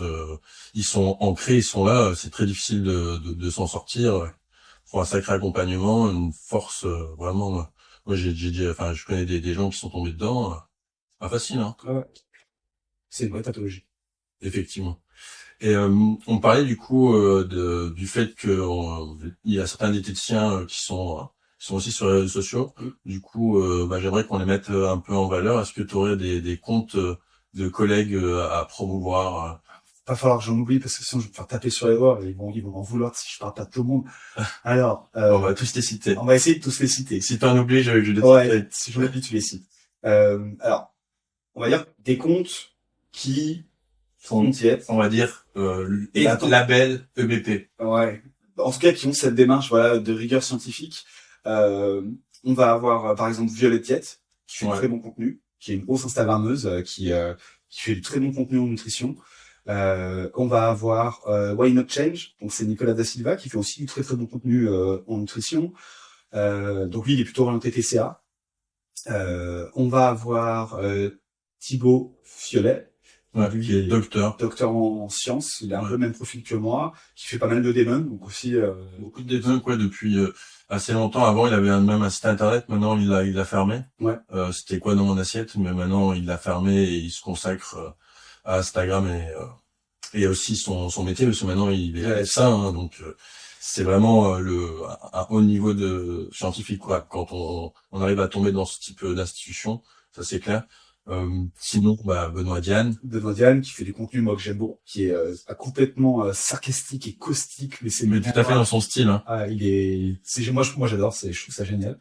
A: ils sont ancrés, ils sont là, c'est très difficile de s'en sortir. Faut un sacré accompagnement, une force vraiment. Moi, je connais des gens qui sont tombés dedans. Pas facile, hein.
B: Ouais. C'est une vraie pathologie.
A: Effectivement. Et on parlait du coup du fait que il y a certains diététiciens qui sont aussi sur les réseaux sociaux. Du coup, j'aimerais qu'on les mette un peu en valeur. Est-ce que tu aurais des comptes de collègues à promouvoir
B: Pas falloir que j'en oublie parce que sinon je vais me faire taper sur les doigts et ils vont m'en vouloir si je parle pas de tout le monde. Alors,
A: on va tous les citer.
B: On va essayer de tous les citer.
A: Si t'en oublies, je les
B: ouais, si j'en oublie, tu les cites. Alors, on va dire des comptes qui
A: on va dire label EBP.
B: Ouais. En tout cas, qui ont cette démarche, voilà, de rigueur scientifique. On va avoir, par exemple, Violette Diète, qui fait du très bon contenu, qui est une grosse Instagrammeuse, qui fait du très bon contenu en nutrition. On va avoir Why Not Change, donc c'est Nicolas Da Silva, qui fait aussi du très très bon contenu en nutrition. Donc lui, il est plutôt orienté TCA. On va avoir Thibaut Fiolet, lui,
A: qui est docteur
B: en sciences, il a un peu le même profil que moi, qui fait pas mal de démon, donc aussi
A: beaucoup de démon depuis assez longtemps. Avant, il avait même un site internet, maintenant il l'a fermé.
B: Ouais.
A: C'était quoi dans mon assiette, mais maintenant il l'a fermé et il se consacre à Instagram et aussi son métier parce que maintenant il est sain, hein, donc c'est vraiment un haut niveau de scientifique, quoi. Quand on arrive à tomber dans ce type d'institution, ça c'est clair. Sinon, Benoît Diane.
B: Benoît Diane, qui fait du contenu, moi, que j'aime beaucoup, qui est complètement sarcastique et caustique, mais c'est
A: Mais tout à fait dans son style, hein.
B: Ah, moi j'adore, je trouve ça génial.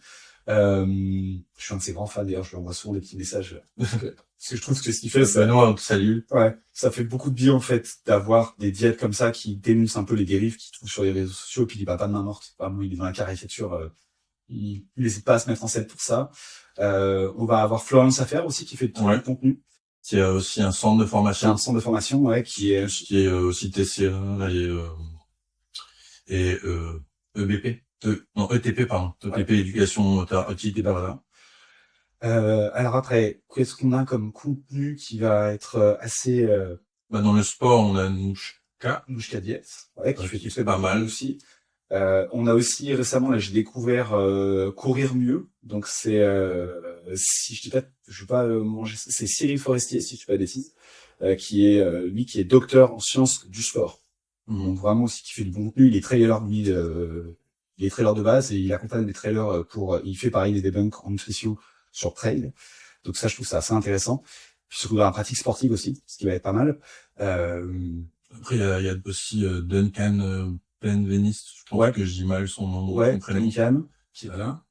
B: Je suis un de ses grands fans, d'ailleurs, je lui envoie souvent des petits messages. Parce que je trouve que ce qu'il fait,
A: Benoît, salut.
B: ouais, ça fait beaucoup de bien, en fait, d'avoir des diètes comme ça qui dénoncent un peu les dérives qu'il trouve sur les réseaux sociaux, puis il va pas de main morte. Vraiment, il est dans la caricature, il n'hésite pas à se mettre en scène pour ça. On va avoir Florence Affaire aussi, qui fait du contenu.
A: Qui a aussi un centre de
B: C'est
A: formation.
B: un centre de formation, ouais, qui est
A: aussi TCA et EBP. Non, ETP, pardon. ETP, éducation thérapeutique et voilà.
B: alors après, qu'est-ce qu'on a comme contenu qui va être assez
A: Dans le sport, on a Nouchka
B: Diet, ouais, qui fait
A: qui
B: très
A: fait pas mal
B: aussi. On a aussi récemment, là, j'ai découvert Courir mieux. Donc c'est si je vais pas manger, c'est Cyril Forestier, si je dis pas de bêtises, qui est lui qui est docteur en sciences du sport. Donc vraiment aussi qui fait du bon contenu. Il est trailer, lui, il est trailer de base et il accompagne des trailers il fait pareil des debunks en nutrition sur trail. Donc ça, je trouve ça assez intéressant. Puis surtout dans la pratique sportive aussi, ce qui va être pas mal.
A: Après, il y a aussi Duncan Penvenist, je pense que je dis mal son nom, son prénom.
B: Duncan,
A: qui est là.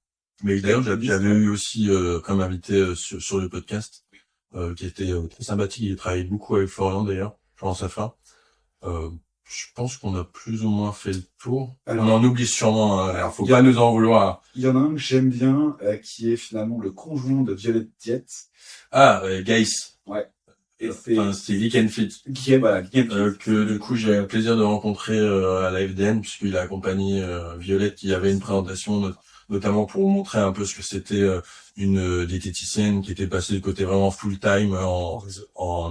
A: Mais d'ailleurs, j'avais eu aussi comme invité sur le podcast, qui était très sympathique. Il travaille beaucoup avec Florian d'ailleurs, Florent Safin. Je pense qu'on a plus ou moins fait le tour.
B: Alors,
A: on en oublie sûrement. Alors, faut pas nous en vouloir.
B: Il y en a un que j'aime bien, qui est finalement le conjoint de Violette Diet.
A: Ah, Gaïs.
B: Ouais. Et
A: c'est Geek and Fit. Que du coup j'ai eu le plaisir de rencontrer à la FDN, puisqu'il a accompagné Violette, qui avait une présentation notamment pour montrer un peu ce que c'était une diététicienne qui était passée du côté vraiment full time en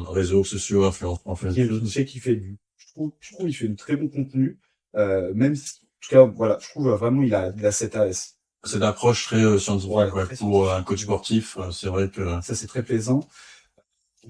A: réseaux sociaux, influence.
B: Je sais qu'il fait je trouve qu'il fait du très bon contenu, même si, en tout cas, voilà, je trouve vraiment il a cette
A: approche très scientifique, pour un coach sportif. C'est vrai que
B: ça c'est très plaisant.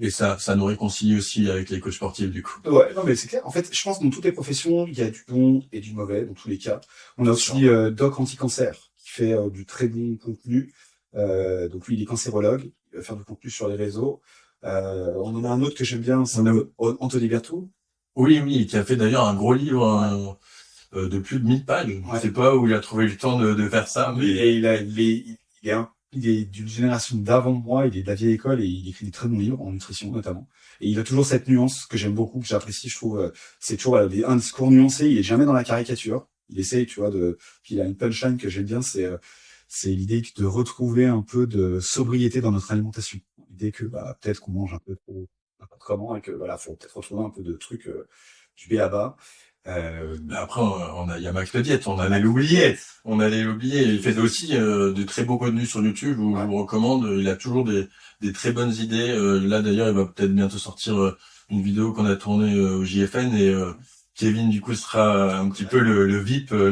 A: Et ça nous réconcilie aussi avec les coachs sportifs, du coup.
B: Ouais, non, mais c'est clair. En fait, je pense que dans toutes les professions, il y a du bon et du mauvais, dans tous les cas. On a aussi Doc Anti-Cancer, qui fait du très bon contenu. Donc lui, il est cancérologue, il va faire du contenu sur les réseaux. On en a un autre que j'aime bien, c'est Anthony Berthoud.
A: Oui, qui a fait d'ailleurs un gros livre de plus de 1000 pages. Je sais pas où il a trouvé le temps de faire ça. Mais...
B: Et il est d'une génération d'avant moi, il est de la vieille école et il écrit des très bons livres en nutrition notamment. Et il a toujours cette nuance que j'aime beaucoup, que j'apprécie, je trouve. C'est toujours un discours nuancé, il est jamais dans la caricature. Il essaye, tu vois, puis il a une punchline que j'aime bien, c'est l'idée de retrouver un peu de sobriété dans notre alimentation. L'idée que peut-être qu'on mange un peu trop n'importe comment et que voilà, faut peut-être retrouver un peu de trucs du b.a.-ba.
A: Après, il y a Max le Diète, on allait l'oublier. Il fait aussi de très beaux contenus sur YouTube, où je vous recommande. Il a toujours des très bonnes idées. Là, d'ailleurs, il va peut-être bientôt sortir une vidéo qu'on a tournée au JFN, et Kevin, du coup, sera un petit peu le VIP, pas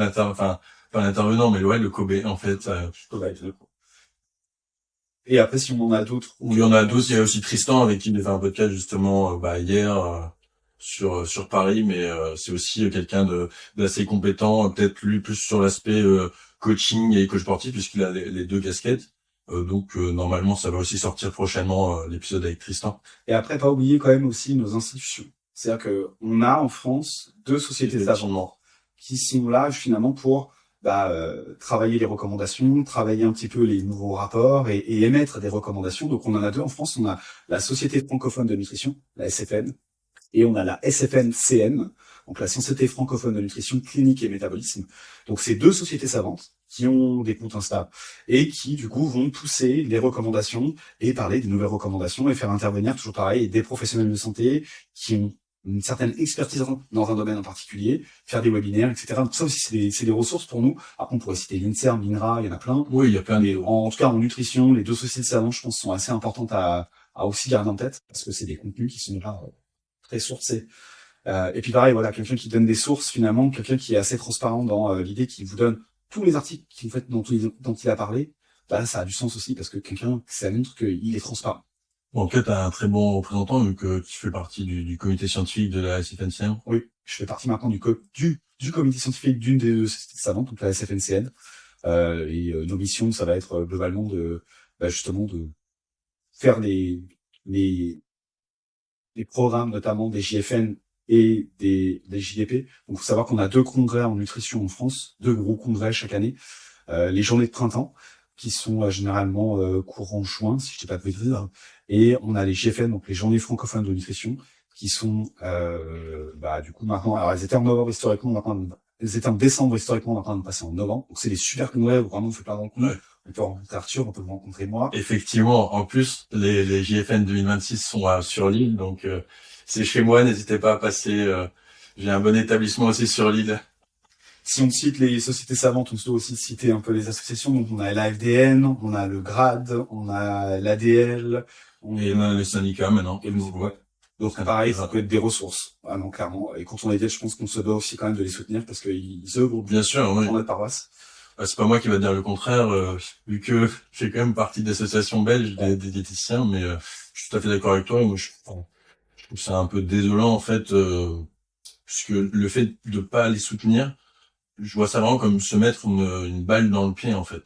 A: l'intervenant, mais le Kobe, en fait.
B: Et après, si on en a d'autres.
A: Il y en a d'autres, il y a aussi Tristan, avec qui il a fait un podcast, justement, hier, sur Paris, mais c'est aussi quelqu'un d'assez compétent, peut-être lui plus sur l'aspect coaching et coach sportif, puisqu'il a les deux casquettes. Donc normalement ça va aussi sortir prochainement, l'épisode avec Tristan.
B: Et après, pas oublier quand même aussi nos institutions. C'est-à-dire que on a en France 2 sociétés savantes qui sont là finalement pour travailler les recommandations, travailler un petit peu les nouveaux rapports et émettre des recommandations. Donc on en a 2 en France. On a la Société francophone de nutrition, la SFN, et on a la SFNCN, donc la Société francophone de nutrition clinique et métabolisme. Donc c'est 2 sociétés savantes qui ont des comptes Insta et qui du coup vont pousser les recommandations et parler des nouvelles recommandations et faire intervenir toujours pareil des professionnels de santé qui ont une certaine expertise dans un domaine en particulier, faire des webinaires, etc. Donc ça aussi c'est des ressources pour nous. Après on pourrait citer l'INSERM, l'INRA, il y en a plein.
A: Oui, il y a plein.
B: Mais en tout cas en nutrition, les 2 sociétés savantes, je pense, sont assez importantes à aussi garder en tête parce que c'est des contenus qui sont là très sourcé. Et puis pareil, voilà, quelqu'un qui donne des sources finalement, quelqu'un qui est assez transparent dans l'idée qu'il vous donne tous les articles dont il a parlé, ça a du sens aussi parce que quelqu'un, ça montre qu'il est transparent.
A: Bon, en fait, t'as un très bon représentant, vu que tu fais partie du comité scientifique de la SFNCM.
B: Oui, je fais partie maintenant du comité scientifique d'une des deux sociétés savantes, donc la SFNCN. Nos missions, ça va être globalement justement de faire les programmes, notamment des JFN et des JDP. Donc, faut savoir qu'on a 2 congrès en nutrition en France, 2 gros congrès chaque année. Les journées de printemps, qui sont généralement courant juin, si je dis pas de bêtises. Et on a les JFN, donc les journées francophones de nutrition, qui sont du coup maintenant, alors elles étaient en novembre historiquement, maintenant elles étaient en décembre historiquement, maintenant on passer en novembre. Donc c'est des super congrès où vraiment on fait plein de rencontres.
A: Ouais.
B: On peut rencontrer Arthur, on peut me rencontrer moi.
A: Effectivement, en plus, les JFN 2026 sont sur l'île, donc c'est chez moi, n'hésitez pas à passer. J'ai un bon établissement aussi sur l'île.
B: Si on cite les sociétés savantes, on doit aussi citer un peu les associations. Donc on a l'AFDN, on a le GRAD, on a l'ADL,
A: Et les syndicats maintenant.
B: et le ouais. Donc pareil, ça peut être des ressources. Ah non, clairement. Et quand on est aide, je pense qu'on se doit aussi quand même de les soutenir parce qu'ils œuvrent
A: Bien sûr, oui.
B: dans notre paroisse.
A: C'est pas moi qui va dire le contraire, vu que je fais quand même partie d'associations belges des diététiciens, mais je suis tout à fait d'accord avec toi. Et moi, je trouve ça un peu désolant en fait, puisque le fait de pas les soutenir, je vois ça vraiment comme se mettre une balle dans le pied en fait.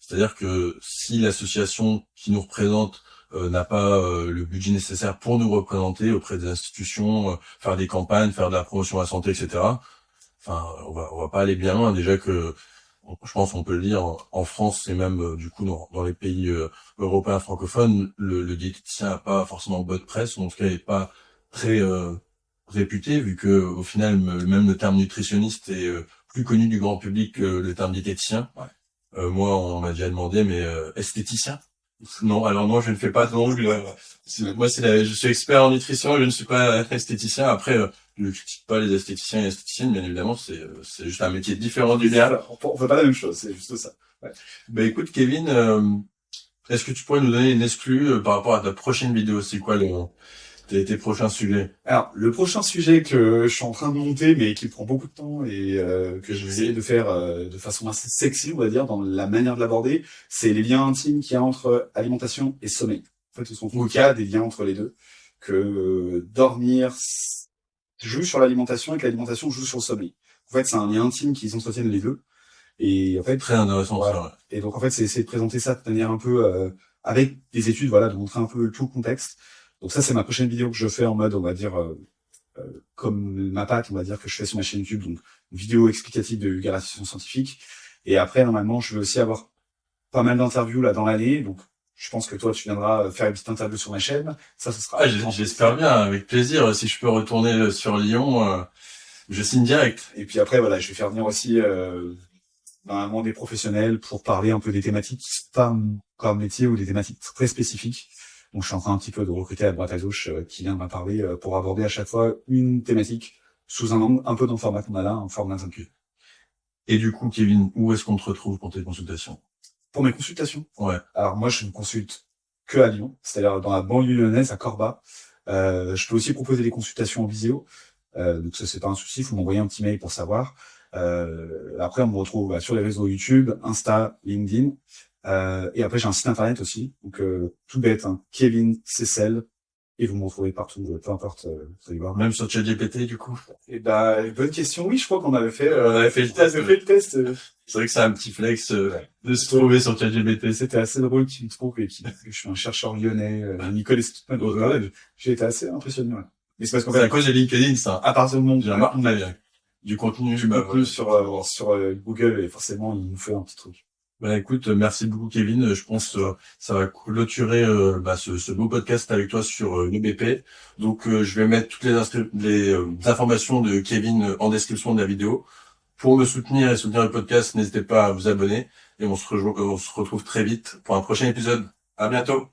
A: C'est-à-dire que si l'association qui nous représente n'a pas le budget nécessaire pour nous représenter auprès des institutions, faire des campagnes, faire de la promotion à la santé, etc. Enfin, on va pas aller bien loin. Déjà que, je pense qu'on peut le dire, en France et même du coup dans les pays européens francophones, le diététicien n'a pas forcément bonne presse, en tout cas il n'est pas très réputé, vu que au final même le terme nutritionniste est plus connu du grand public que le terme diététicien.
B: Ouais.
A: Moi, on m'a déjà demandé, mais esthéticien? Non, alors non, je ne fais pas d'ongles. Je suis expert en nutrition, je ne suis pas esthéticien. Après, je ne critique pas les esthéticiens et les esthéticiennes, bien évidemment, c'est juste un métier différent du mien.
B: On fait pas la même chose, c'est juste ça. Ouais.
A: Bah écoute, Kevin, est-ce que tu pourrais nous donner une exclue par rapport à ta prochaine vidéo? C'est quoi tes prochains sujets?
B: Alors, le prochain sujet que je suis en train de monter, mais qui prend beaucoup de temps et que je vais essayer de faire de façon assez sexy, on va dire, dans la manière de l'aborder, c'est les liens intimes qu'il y a entre alimentation et sommeil. En fait, on trouve qu'il y a des liens entre les deux, que dormir joue sur l'alimentation et que l'alimentation joue sur le sommeil. En fait, c'est un lien intime qui s'entretiennent les deux. Et en fait,
A: Très intéressant,
B: voilà.
A: ça, ouais.
B: Et donc, en fait, c'est essayer de présenter ça de manière un peu avec des études, voilà, de montrer un peu tout le contexte. Donc ça, c'est ma prochaine vidéo que je fais en mode, on va dire, comme ma patte, on va dire, que je fais sur ma chaîne YouTube, donc une vidéo explicative de vulgarisation scientifique. Et après, normalement, je vais aussi avoir pas mal d'interviews là dans l'année. Donc, je pense que toi, tu viendras faire une petite interview sur ma chaîne. Ça, ce sera.
A: Ah, j'espère bien, avec plaisir. Si je peux retourner sur Lyon, je signe direct.
B: Et puis après, voilà, je vais faire venir aussi normalement des professionnels pour parler un peu des thématiques qui sont pas comme métier ou des thématiques très spécifiques. Donc, je suis en train un petit peu de recruter à droite à gauche qui vient de parler pour aborder à chaque fois une thématique sous un angle un peu dans le format qu'on a là, un format d'interview.
A: Et du coup, Kevin, où est-ce qu'on te retrouve pour tes consultations?
B: Pour mes consultations.
A: Ouais.
B: Alors, moi, je ne consulte que à Lyon, c'est-à-dire dans la banlieue lyonnaise, à Corba. Je peux aussi proposer des consultations en visio. Donc, ça, c'est pas un souci. Il faut m'envoyer un petit mail pour savoir. Après, on me retrouve sur les réseaux YouTube, Insta, LinkedIn. Et après, j'ai un site internet aussi. Donc, tout bête, hein, Kevin Cessel. Et vous me retrouvez partout, peu importe, vous allez voir.
A: Même sur ChatGPT, du coup?
B: Et bonne question. Oui, je crois qu'on avait fait,
A: On avait fait le test.
B: C'est
A: vrai que c'est un petit flex de se trouver sur ChatGPT.
B: C'était assez drôle qu'il me trouve et que je suis un chercheur lyonnais, il connaissait tout le monde. J'ai été assez impressionné, ouais. Mais c'est parce qu'en
A: C'est
B: fait,
A: à cause de LinkedIn, ça.
B: à partir du moment où
A: J'ai remarqué du contenu,
B: beaucoup sur Google et forcément, il nous fait un petit truc.
A: Bah écoute, merci beaucoup Kevin. Je pense que ça va clôturer ce beau podcast avec toi sur l'UBP. Donc je vais mettre toutes les informations de Kevin en description de la vidéo. Pour me soutenir et soutenir le podcast, n'hésitez pas à vous abonner et on se retrouve très vite pour un prochain épisode. À bientôt.